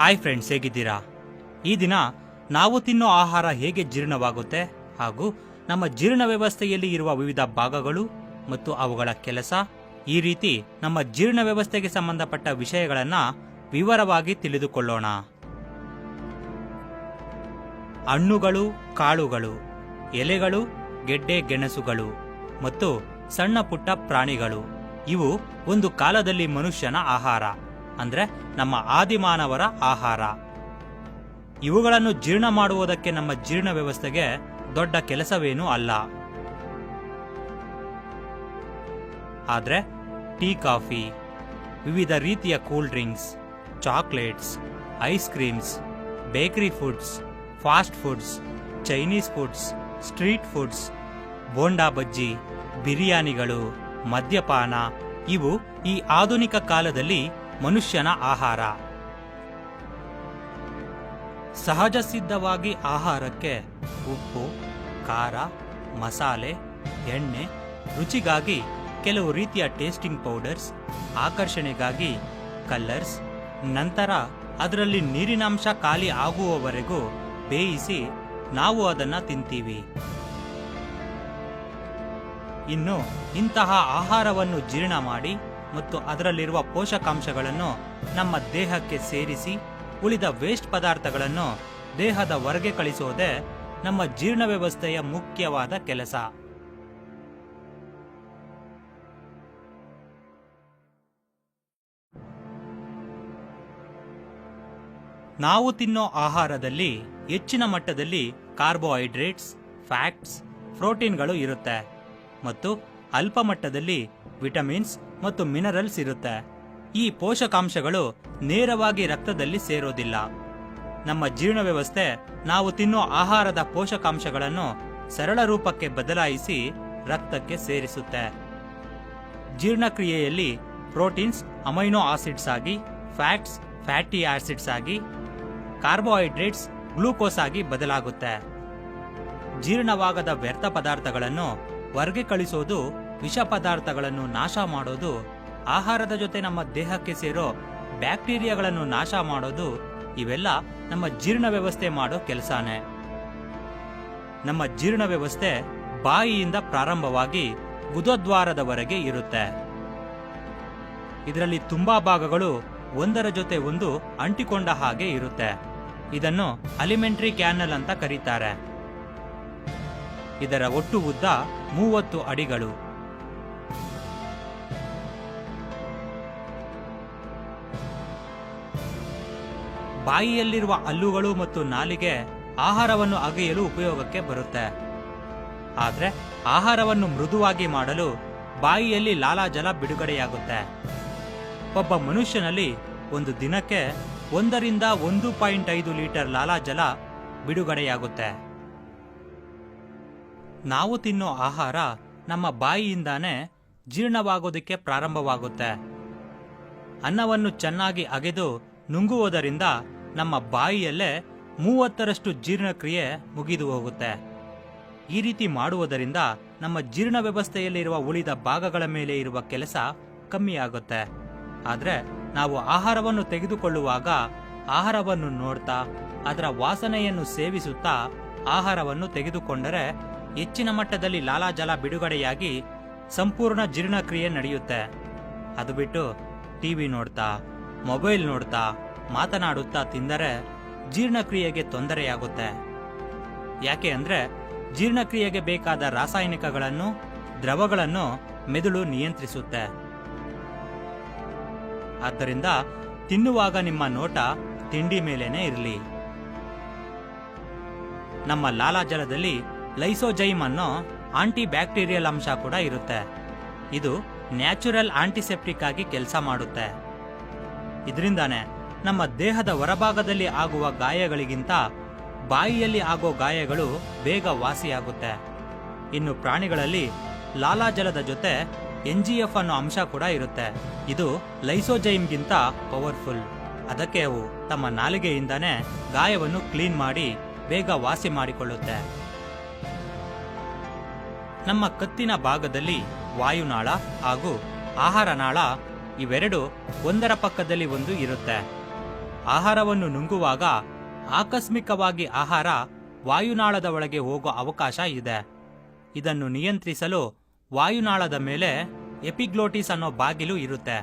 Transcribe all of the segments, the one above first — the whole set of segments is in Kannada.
ಹಾಯ್ ಫ್ರೆಂಡ್ಸ್, ಹೇಗಿದ್ದೀರಾ? ಈ ದಿನ ನಾವು ತಿನ್ನೋ ಆಹಾರ ಹೇಗೆ ಜೀರ್ಣವಾಗುತ್ತೆ ಹಾಗೂ ನಮ್ಮ ಜೀರ್ಣ ವ್ಯವಸ್ಥೆಯಲ್ಲಿ ಇರುವ ವಿವಿಧ ಭಾಗಗಳು ಮತ್ತು ಅವುಗಳ ಕೆಲಸ, ಈ ರೀತಿ ನಮ್ಮ ಜೀರ್ಣ ವ್ಯವಸ್ಥೆಗೆ ಸಂಬಂಧಪಟ್ಟ ವಿಷಯಗಳನ್ನು ವಿವರವಾಗಿ ತಿಳಿದುಕೊಳ್ಳೋಣ. ಹಣ್ಣುಗಳು, ಕಾಳುಗಳು, ಎಲೆಗಳು, ಗೆಡ್ಡೆ ಗೆಣಸುಗಳು ಮತ್ತು ಸಣ್ಣ ಪುಟ್ಟ ಪ್ರಾಣಿಗಳು ಇವು ಒಂದು ಕಾಲದಲ್ಲಿ ಮನುಷ್ಯನ ಆಹಾರ, ಅಂದ್ರೆ ನಮ್ಮ ಆದಿಮಾನವರ ಆಹಾರ. ಇವುಗಳನ್ನು ಜೀರ್ಣ ಮಾಡುವುದಕ್ಕೆ ನಮ್ಮ ಜೀರ್ಣ ವ್ಯವಸ್ಥೆಗೆ ದೊಡ್ಡ ಕೆಲಸವೇನೂ ಅಲ್ಲ. ಆದ್ರೆ ಟೀ, ಕಾಫಿ, ವಿವಿಧ ರೀತಿಯ cool drinks, chocolates, ice creams, bakery foods, fast foods, Chinese foods, street foods, bonda bajji, ಬಿರಿಯಾನಿಗಳು, ಮದ್ಯಪಾನ ಇವು ಈ ಆಧುನಿಕ ಕಾಲದಲ್ಲಿ ಮನುಷ್ಯನ ಆಹಾರ. ಸಹಜ ಸಿದ್ಧವಾಗಿ ಆಹಾರಕ್ಕೆ ಉಪ್ಪು, ಖಾರ, ಮಸಾಲೆ, ಎಣ್ಣೆ, ರುಚಿಗಾಗಿ ಕೆಲವು ರೀತಿಯ ಟೇಸ್ಟಿಂಗ್ ಪೌಡರ್ಸ್, ಆಕರ್ಷಣೆಗಾಗಿ ಕಲರ್ಸ್, ನಂತರ ಅದರಲ್ಲಿ ನೀರಿನಾಂಶ ಖಾಲಿ ಆಗುವವರೆಗೂ ಬೇಯಿಸಿ ನಾವು ಅದನ್ನು ತಿಂತೀವಿ. ಇನ್ನು ಇಂತಹ ಆಹಾರವನ್ನು ಜೀರ್ಣ ಮಾಡಿ ಮತ್ತು ಅದರಲ್ಲಿರುವ ಪೋಷಕಾಂಶಗಳನ್ನು ನಮ್ಮ ದೇಹಕ್ಕೆ ಸೇರಿಸಿ ಉಳಿದ ವೇಸ್ಟ್ ಪದಾರ್ಥಗಳನ್ನು ದೇಹದ ಹೊರಗೆ ಕಳಿಸೋದೇ ನಮ್ಮ ಜೀರ್ಣ ವ್ಯವಸ್ಥೆಯ ಮುಖ್ಯವಾದ ಕೆಲಸ. ನಾವು ತಿನ್ನೋ ಆಹಾರದಲ್ಲಿ ಹೆಚ್ಚಿನ ಮಟ್ಟದಲ್ಲಿ ಕಾರ್ಬೋಹೈಡ್ರೇಟ್ಸ್, ಫ್ಯಾಟ್ಸ್, ಪ್ರೋಟೀನ್ಗಳು ಇರುತ್ತೆ ಮತ್ತು ಅಲ್ಪ ಮಟ್ಟದಲ್ಲಿ ವಿಟಮಿನ್ಸ್ ಮತ್ತು ಮಿನರಲ್ಸ್ ಇರುತ್ತೆ. ಈ ಪೋಷಕಾಂಶಗಳು ನೇರವಾಗಿ ರಕ್ತದಲ್ಲಿ ಸೇರೋದಿಲ್ಲ. ನಮ್ಮ ಜೀರ್ಣ ವ್ಯವಸ್ಥೆ ನಾವು ತಿನ್ನೋ ಆಹಾರದ ಪೋಷಕಾಂಶಗಳನ್ನು ಸರಳ ರೂಪಕ್ಕೆ ಬದಲಾಯಿಸಿ ರಕ್ತಕ್ಕೆ ಸೇರಿಸುತ್ತೆ. ಜೀರ್ಣಕ್ರಿಯೆಯಲ್ಲಿ ಪ್ರೋಟೀನ್ಸ್ ಅಮೈನೋ ಆಸಿಡ್ಸ್ ಆಗಿ, ಫ್ಯಾಟ್ಸ್ ಫ್ಯಾಟಿ ಆಸಿಡ್ಸ್ ಆಗಿ, ಕಾರ್ಬೋಹೈಡ್ರೇಟ್ಸ್ ಗ್ಲೂಕೋಸ್ ಆಗಿ ಬದಲಾಗುತ್ತೆ. ಜೀರ್ಣವಾಗದ ವ್ಯರ್ಥ ಪದಾರ್ಥಗಳನ್ನು ಹೊರಗೆ ಕಳಿಸೋದು, ವಿಷ ಪದಾರ್ಥಗಳನ್ನು ನಾಶ ಮಾಡೋದು, ಆಹಾರದ ಜೊತೆ ನಮ್ಮ ದೇಹಕ್ಕೆ ಸೇರೋ ಬ್ಯಾಕ್ಟೀರಿಯಾಗಳನ್ನು ನಾಶ ಮಾಡೋದು, ಇವೆಲ್ಲ ನಮ್ಮ ಜೀರ್ಣ ವ್ಯವಸ್ಥೆ ಮಾಡೋ ಕೆಲಸನೇ. ನಮ್ಮ ಜೀರ್ಣ ವ್ಯವಸ್ಥೆ ಬಾಯಿಯಿಂದ ಪ್ರಾರಂಭವಾಗಿ ಗುದದ್ವಾರದವರೆಗೆ ಇರುತ್ತೆ. ಇದರಲ್ಲಿ ತುಂಬಾ ಭಾಗಗಳು ಒಂದರ ಜೊತೆ ಒಂದು ಅಂಟಿಕೊಂಡ ಹಾಗೆ ಇರುತ್ತೆ. ಇದನ್ನು ಅಲಿಮೆಂಟ್ರಿ ಕ್ಯಾನಲ್ ಅಂತ ಕರೀತಾರೆ. ಇದರ ಒಟ್ಟು ಉದ್ದ 30 ಅಡಿಗಳು. ಬಾಯಿಯಲ್ಲಿರುವ ಹಲ್ಲುಗಳು ಮತ್ತು ನಾಲಿಗೆ ಆಹಾರವನ್ನು ಅಗೆಯಲು ಉಪಯೋಗಕ್ಕೆ ಬರುತ್ತೆ. ಆದ್ರೆ ಆಹಾರವನ್ನು ಮೃದುವಾಗಿ ಮಾಡಲು ಬಾಯಿಯಲ್ಲಿ ಲಾಲಾಜಲ ಬಿಡುಗಡೆಯಾಗುತ್ತೆ. ಒಬ್ಬ ಮನುಷ್ಯನಲ್ಲಿ ಒಂದು ದಿನಕ್ಕೆ 1 ರಿಂದ 1.5 ಲೀಟರ್ ಲಾಲಾಜಲ ಬಿಡುಗಡೆಯಾಗುತ್ತೆ. ನಾವು ತಿನ್ನೋ ಆಹಾರ ನಮ್ಮ ಬಾಯಿಯಿಂದಾನೇ ಜೀರ್ಣವಾಗೋದಕ್ಕೆ ಪ್ರಾರಂಭವಾಗುತ್ತೆ. ಅನ್ನವನ್ನು ಚೆನ್ನಾಗಿ ಅಗೆದು ನುಂಗುವುದರಿಂದ ನಮ್ಮ ಬಾಯಿಯಲ್ಲೇ 30ರಷ್ಟು ಜೀರ್ಣಕ್ರಿಯೆ ಮುಗಿದು ಹೋಗುತ್ತೆ. ಈ ರೀತಿ ಮಾಡುವುದರಿಂದ ನಮ್ಮ ಜೀರ್ಣ ವ್ಯವಸ್ಥೆಯಲ್ಲಿರುವ ಉಳಿದ ಭಾಗಗಳ ಮೇಲೆ ಇರುವ ಕೆಲಸ ಕಮ್ಮಿಯಾಗುತ್ತೆ. ಆದರೆ ನಾವು ಆಹಾರವನ್ನು ತೆಗೆದುಕೊಳ್ಳುವಾಗ ಆಹಾರವನ್ನು ನೋಡ್ತಾ, ಅದರ ವಾಸನೆಯನ್ನು ಸೇವಿಸುತ್ತಾ ಆಹಾರವನ್ನು ತೆಗೆದುಕೊಂಡರೆ ಹೆಚ್ಚಿನ ಮಟ್ಟದಲ್ಲಿ ಲಾಲಾಜಲ ಬಿಡುಗಡೆಯಾಗಿ ಸಂಪೂರ್ಣ ಜೀರ್ಣಕ್ರಿಯೆ ನಡೆಯುತ್ತೆ. ಅದು ಬಿಟ್ಟು ಟಿವಿ ನೋಡ್ತಾ, ಮೊಬೈಲ್ ನೋಡ್ತಾ, ಮಾತನಾಡುತ್ತಾ ತಿಂದರೆ ಜೀರ್ಣಕ್ರಿಯೆಗೆ ತೊಂದರೆಯಾಗುತ್ತೆ. ಯಾಕೆ ಅಂದ್ರೆ ಜೀರ್ಣಕ್ರಿಯೆಗೆ ಬೇಕಾದ ರಾಸಾಯನಿಕಗಳನ್ನು, ದ್ರವಗಳನ್ನು ಮೆದುಳು ನಿಯಂತ್ರಿಸುತ್ತೆ. ಆದ್ದರಿಂದ ತಿನ್ನುವಾಗ ನಿಮ್ಮ ನೋಟ ತಿಂಡಿ ಮೇಲೇನೆ ಇರಲಿ. ನಮ್ಮ ಲಾಲಾಜಲದಲ್ಲಿ ಲೈಸೋಜೈಮ್ ಅನ್ನೋ ಆಂಟಿ ಬ್ಯಾಕ್ಟೀರಿಯಲ್ ಅಂಶ ಕೂಡ ಇರುತ್ತೆ. ಇದು ನ್ಯಾಚುರಲ್ ಆಂಟಿಸೆಪ್ಟಿಕ್ ಆಗಿ ಕೆಲಸ ಮಾಡುತ್ತೆ. ಇದರಿಂದಾನೆ ನಮ್ಮ ದೇಹದ ಹೊರಭಾಗದಲ್ಲಿ ಆಗುವ ಗಾಯಗಳಿಗಿಂತ ಬಾಯಿಯಲ್ಲಿ ಆಗೋ ಗಾಯಗಳು ಬೇಗ ವಾಸಿಯಾಗುತ್ತೆ. ಇನ್ನು ಪ್ರಾಣಿಗಳಲ್ಲಿ ಲಾಲಾಜಲದ ಜೊತೆ NGF ಅನ್ನೋ ಅಂಶ ಕೂಡ ಇರುತ್ತೆ. ಇದು ಲೈಸೋಜೈಮ್ಗಿಂತ ಪವರ್ಫುಲ್. ಅದಕ್ಕೆ ಅವು ತಮ್ಮ ನಾಲಿಗೆಯಿಂದಾನೇ ಗಾಯವನ್ನು ಕ್ಲೀನ್ ಮಾಡಿ ಬೇಗ ವಾಸಿ ಮಾಡಿಕೊಳ್ಳುತ್ತೆ. ನಮ್ಮ ಕತ್ತಿನ ಭಾಗದಲ್ಲಿ ವಾಯುನಾಳ ಹಾಗೂ ಆಹಾರ ನಾಳ ಇವೆರಡು ಒಂದರ ಪಕ್ಕದಲ್ಲಿ ಒಂದು ಇರುತ್ತೆ. ಆಹಾರವನ್ನು ನುಂಗುವಾಗ ಆಕಸ್ಮಿಕವಾಗಿ ಆಹಾರ ವಾಯುನಾಳದ ಒಳಗೆ ಹೋಗೋ ಅವಕಾಶ ಇದೆ. ಇದನ್ನು ನಿಯಂತ್ರಿಸಲು ವಾಯುನಾಳದ ಮೇಲೆ ಎಪಿಗ್ಲೋಟಿಸ್ ಅನ್ನೋ ಬಾಗಿಲು ಇರುತ್ತೆ.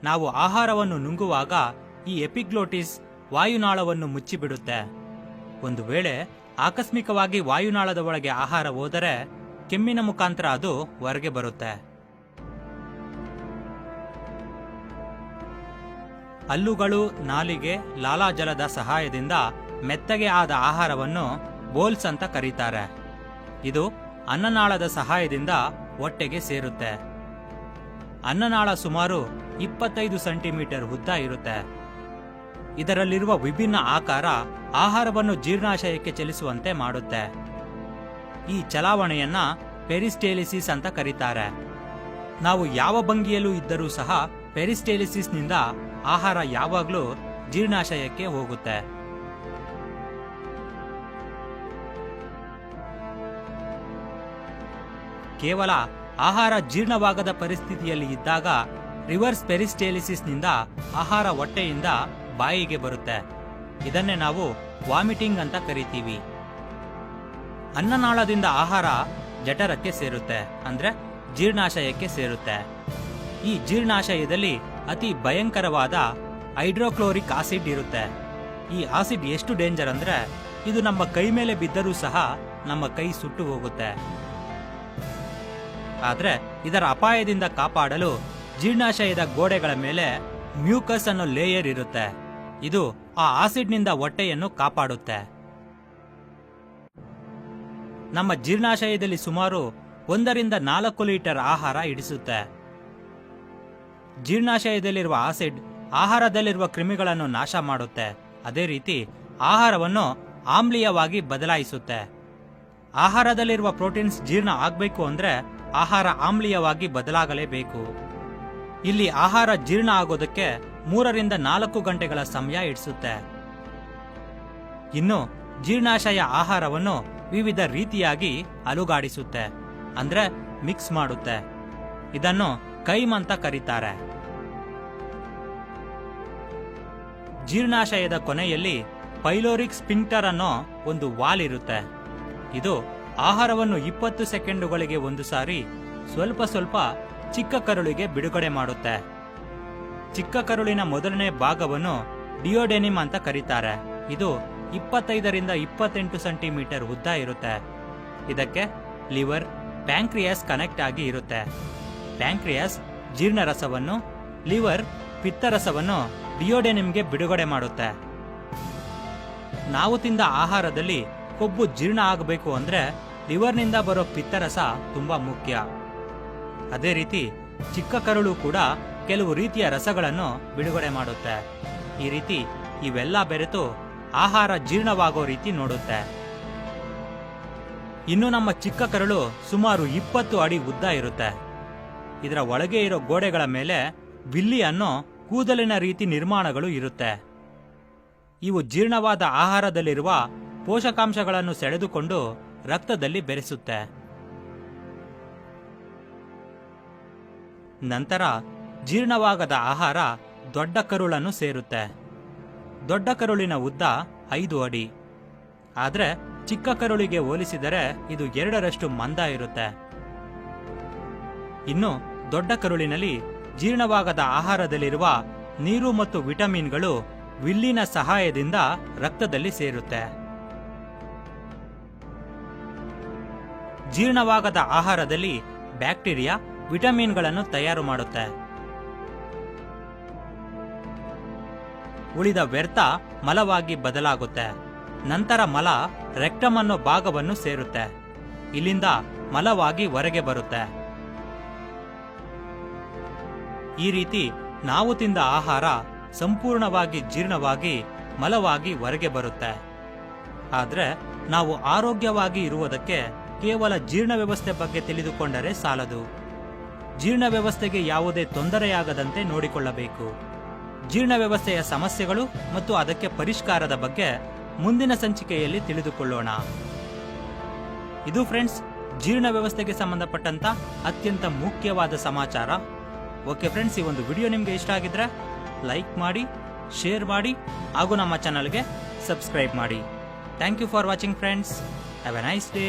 ನಾವು ಆಹಾರವನ್ನು ನುಂಗುವಾಗ ಈ ಎಪಿಗ್ಲೋಟಿಸ್ ವಾಯುನಾಳವನ್ನು ಮುಚ್ಚಿಬಿಡುತ್ತೆ. ಒಂದು ವೇಳೆ ಆಕಸ್ಮಿಕವಾಗಿ ವಾಯುನಾಳದ ಒಳಗೆ ಆಹಾರ ಹೋದರೆ ಕೆಮ್ಮಿನ ಮುಖಾಂತರ ಅದು ಹೊರಗೆ ಬರುತ್ತೆ. ಹಲ್ಲುಗಳು, ನಾಲಿಗೆ, ಲಾಲಾಜಲದ ಸಹಾಯದಿಂದ ಮೆತ್ತಗೆ ಆದ ಆಹಾರವನ್ನು ಬೋಲ್ಸ್ ಅಂತ ಕರೀತಾರೆ. ಇದು ಅನ್ನನಾಳದ ಸಹಾಯದಿಂದ ಹೊಟ್ಟೆಗೆ ಸೇರುತ್ತೆ. ಅನ್ನನಾಳ ಸುಮಾರು 25 ಸೆಂಟಿಮೀಟರ್ ಉದ್ದ ಇರುತ್ತೆ. ಇದರಲ್ಲಿರುವ ವಿಭಿನ್ನ ಆಕಾರ ಆಹಾರವನ್ನು ಜೀರ್ಣಾಶಯಕ್ಕೆ ಚಲಿಸುವಂತೆ ಮಾಡುತ್ತೆ. ಈ ಚಲಾವಣೆಯನ್ನ ಪೆರಿಸ್ಟೇಲಿಸಿಸ್ ಅಂತ ಕರೀತಾರೆ. ನಾವು ಯಾವ ಭಂಗಿಯಲ್ಲೂ ಇದ್ದರೂ ಸಹ ಪೆರಿಸ್ಟೇಲಿಸಿಸ್ನಿಂದ ಆಹಾರ ಯಾವಾಗಲೂ ಜೀರ್ಣಾಶಯಕ್ಕೆ ಹೋಗುತ್ತೆ. ಕೇವಲ ಆಹಾರ ಜೀರ್ಣವಾಗದ ಪರಿಸ್ಥಿತಿಯಲ್ಲಿ ಇದ್ದಾಗ ರಿವರ್ಸ್ ಪೆರಿಸ್ಟೇಲಿಸಿಸ್ನಿಂದ ಆಹಾರ ಹೊಟ್ಟೆಯಿಂದ ಬಾಯಿಗೆ ಬರುತ್ತೆ. ಇದನ್ನೇ ನಾವು ವಾಮಿಟಿಂಗ್ ಅಂತ ಕರಿತೀವಿ. ಅನ್ನನಾಳದಿಂದ ಆಹಾರ ಜಠರಕ್ಕೆ ಸೇರುತ್ತೆ, ಅಂದ್ರೆ ಜೀರ್ಣಾಶಯಕ್ಕೆ ಸೇರುತ್ತೆ. ಈ ಜೀರ್ಣಾಶಯದಲ್ಲಿ ಅತಿ ಭಯಂಕರವಾದ ಹೈಡ್ರೋಕ್ಲೋರಿಕ್ ಆಸಿಡ್ ಇರುತ್ತೆ. ಈ ಆಸಿಡ್ ಎಷ್ಟು ಡೇಂಜರ್ ಅಂದ್ರೆ ಇದು ನಮ್ಮ ಕೈ ಮೇಲೆ ಬಿದ್ದರೂ ಸಹ ನಮ್ಮ ಕೈ ಸುಟ್ಟು ಹೋಗುತ್ತೆ. ಆದ್ರೆ ಇದರ ಅಪಾಯದಿಂದ ಕಾಪಾಡಲು ಜೀರ್ಣಾಶಯದ ಗೋಡೆಗಳ ಮೇಲೆ ಮ್ಯೂಕಸ್ ಅನ್ನೋ ಲೇಯರ್ ಇರುತ್ತೆ. ಇದು ಆ ಆಸಿಡ್ನಿಂದ ಹೊಟ್ಟೆಯನ್ನು ಕಾಪಾಡುತ್ತೆ. ನಮ್ಮ ಜೀರ್ಣಾಶಯದಲ್ಲಿ ಸುಮಾರು 1 ರಿಂದ 4 ಲೀಟರ್ ಆಹಾರ ಇಡಿಸುತ್ತೆ. ಜೀರ್ಣಾಶಯದಲ್ಲಿರುವ ಆಸಿಡ್ ಆಹಾರದಲ್ಲಿರುವ ಕ್ರಿಮಿಗಳನ್ನು ನಾಶ ಮಾಡುತ್ತೆ. ಅದೇ ರೀತಿ ಆಹಾರವನ್ನು ಆಮ್ಲೀಯವಾಗಿ ಬದಲಾಯಿಸುತ್ತೆ. ಆಹಾರದಲ್ಲಿರುವ ಪ್ರೋಟೀನ್ಸ್ ಜೀರ್ಣ ಆಗಬೇಕು ಅಂದ್ರೆ ಆಹಾರ ಆಮ್ಲೀಯವಾಗಿ ಬದಲಾಗಲೇಬೇಕು. ಇಲ್ಲಿ ಆಹಾರ ಜೀರ್ಣ ಆಗೋದಕ್ಕೆ 3 ರಿಂದ 4 ಗಂಟೆಗಳ ಸಮಯ ಇಡಿಸುತ್ತೆ. ಇನ್ನು ಜೀರ್ಣಾಶಯ ಆಹಾರವನ್ನು ವಿವಿಧ ರೀತಿಯಾಗಿ ಅಲುಗಾಡಿಸುತ್ತೆ, ಅಂದ್ರೆ ಮಿಕ್ಸ್ ಮಾಡುತ್ತೆ. ಇದನ್ನು ಕೈಮ್ ಅಂತ ಕರೀತಾರೆ. ಜೀರ್ಣಾಶಯದ ಕೊನೆಯಲ್ಲಿ ಪೈಲೋರಿಕ್ ಸ್ಪಿಂಕ್ಟರ್ ಅನ್ನೋ ಒಂದು ವಾಲ್ ಇರುತ್ತೆ. ಇದು ಆಹಾರವನ್ನು 20 ಸೆಕೆಂಡುಗಳಿಗೆ ಒಂದು ಸಾರಿ ಸ್ವಲ್ಪ ಸ್ವಲ್ಪ ಚಿಕ್ಕ ಕರುಳಿಗೆ ಬಿಡುಗಡೆ ಮಾಡುತ್ತೆ. ಚಿಕ್ಕ ಕರುಳಿನ ಮೊದಲನೇ ಭಾಗವನ್ನು ಡಿಯೋಡೆನಿಮ್ ಅಂತ ಕರೀತಾರೆ. ಇದು 25 ರಿಂದ 28 ಸೆಂಟಿಮೀಟರ್ ಉದ್ದ ಇರುತ್ತೆ. ಇದಕ್ಕೆ ಲಿವರ್, ಪ್ಯಾಂಕ್ರಿಯಾಸ್ ಕನೆಕ್ಟ್ ಆಗಿ ಇರುತ್ತೆ. ಪ್ಯಾಂಕ್ರಿಯಾಸ್ ಜೀರ್ಣರಸವನ್ನು, ಲಿವರ್ ಪಿತ್ತರಸವನ್ನು ಡಿಯೋಡೆನಿಮ್ಗೆ ಬಿಡುಗಡೆ ಮಾಡುತ್ತೆ. ನಾವು ತಿಂದ ಆಹಾರದಲ್ಲಿ ಕೊಬ್ಬು ಜೀರ್ಣ ಆಗಬೇಕು ಅಂದ್ರೆ ಲಿವರ್ನಿಂದ ಬರೋ ಪಿತ್ತರಸ ತುಂಬಾ ಮುಖ್ಯ. ಅದೇ ರೀತಿ ಚಿಕ್ಕ ಕರುಳು ಕೂಡ ಕೆಲವು ರೀತಿಯ ರಸಗಳನ್ನು ಬಿಡುಗಡೆ ಮಾಡುತ್ತೆ. ಈ ರೀತಿ ಇವೆಲ್ಲ ಬೆರೆತು ಆಹಾರ ಜೀರ್ಣವಾಗೋ ರೀತಿ ನೋಡುತ್ತೆ. ಇನ್ನು ನಮ್ಮ ಚಿಕ್ಕ ಕರುಳು ಸುಮಾರು 20 ಅಡಿ ಉದ್ದ ಇರುತ್ತೆ. ಇದರ ಒಳಗೆ ಇರೋ ಗೋಡೆಗಳ ಮೇಲೆ ವಿಲ್ಲಿ ಅನ್ನೋ ಕೂದಲಿನ ರೀತಿ ನಿರ್ಮಾಣಗಳು ಇರುತ್ತೆ. ಇವು ಜೀರ್ಣವಾದ ಆಹಾರದಲ್ಲಿರುವ ಪೋಷಕಾಂಶಗಳನ್ನು ಸೆಳೆದುಕೊಂಡು ರಕ್ತದಲ್ಲಿ ಬೆರೆಸುತ್ತೆ. ನಂತರ ಜೀರ್ಣವಾಗದ ಆಹಾರ ದೊಡ್ಡ ಕರುಳನ್ನು ಸೇರುತ್ತೆ. ದೊಡ್ಡ ಕರುಳಿನ ಉದ್ದ 5 ಅಡಿ. ಆದ್ರೆ ಚಿಕ್ಕ ಕರುಳಿಗೆ ಹೋಲಿಸಿದರೆ ಇದು 2ರಷ್ಟು ಮಂದ ಇರುತ್ತೆ. ಇನ್ನು ದೊಡ್ಡ ಕರುಳಿನಲ್ಲಿ ಜೀರ್ಣವಾಗದ ಆಹಾರದಲ್ಲಿರುವ ನೀರು ಮತ್ತು ವಿಟಮಿನ್ಗಳು ವಿಲ್ಲಿನ ಸಹಾಯದಿಂದ ರಕ್ತದಲ್ಲಿ ಸೇರುತ್ತೆ. ಜೀರ್ಣವಾಗದ ಆಹಾರದಲ್ಲಿ ಬ್ಯಾಕ್ಟೀರಿಯಾ ವಿಟಮಿನ್ಗಳನ್ನು ತಯಾರು ಮಾಡುತ್ತೆ. ಉಳಿದ ವ್ಯರ್ಥ ಮಲವಾಗಿ ಬದಲಾಗುತ್ತೆ. ನಂತರ ಮಲ ರೆಕ್ಟಮ್ ಅನ್ನೋ ಭಾಗವನ್ನು ಸೇರುತ್ತೆ. ಇಲ್ಲಿಂದ ಮಲವಾಗಿ ಹೊರಗೆ ಬರುತ್ತೆ. ಈ ರೀತಿ ನಾವು ತಿಂದ ಆಹಾರ ಸಂಪೂರ್ಣವಾಗಿ ಜೀರ್ಣವಾಗಿ ಮಲವಾಗಿ ಹೊರಗೆ ಬರುತ್ತೆ. ಆದ್ರೆ ನಾವು ಆರೋಗ್ಯವಾಗಿ ಇರುವುದಕ್ಕೆ ಕೇವಲ ಜೀರ್ಣ ವ್ಯವಸ್ಥೆ ಬಗ್ಗೆ ತಿಳಿದುಕೊಂಡರೆ ಸಾಲದು. ಜೀರ್ಣ ವ್ಯವಸ್ಥೆಗೆ ಯಾವುದೇ ತೊಂದರೆಯಾಗದಂತೆ ನೋಡಿಕೊಳ್ಳಬೇಕು. ಜೀರ್ಣ ವ್ಯವಸ್ಥೆಯ ಸಮಸ್ಯೆಗಳು ಮತ್ತು ಅದಕ್ಕೆ ಪರಿಷ್ಕಾರದ ಬಗ್ಗೆ ಮುಂದಿನ ಸಂಚಿಕೆಯಲ್ಲಿ ತಿಳಿದುಕೊಳ್ಳೋಣ. ಇದು ಫ್ರೆಂಡ್ಸ್, ಜೀರ್ಣ ವ್ಯವಸ್ಥೆಗೆ ಸಂಬಂಧಪಟ್ಟಂತ ಅತ್ಯಂತ ಮುಖ್ಯವಾದ ಸಮಾಚಾರ. ಓಕೆ ಫ್ರೆಂಡ್ಸ್, ಈ ಒಂದು ವಿಡಿಯೋ ನಿಮಗೆ ಇಷ್ಟ ಆಗಿದ್ರೆ ಲೈಕ್ ಮಾಡಿ, ಶೇರ್ ಮಾಡಿ ಹಾಗೂ ನಮ್ಮ ಚಾನಲ್ಗೆ ಸಬ್ಸ್ಕ್ರೈಬ್ ಮಾಡಿ. Thank you for watching friends. Have a nice day.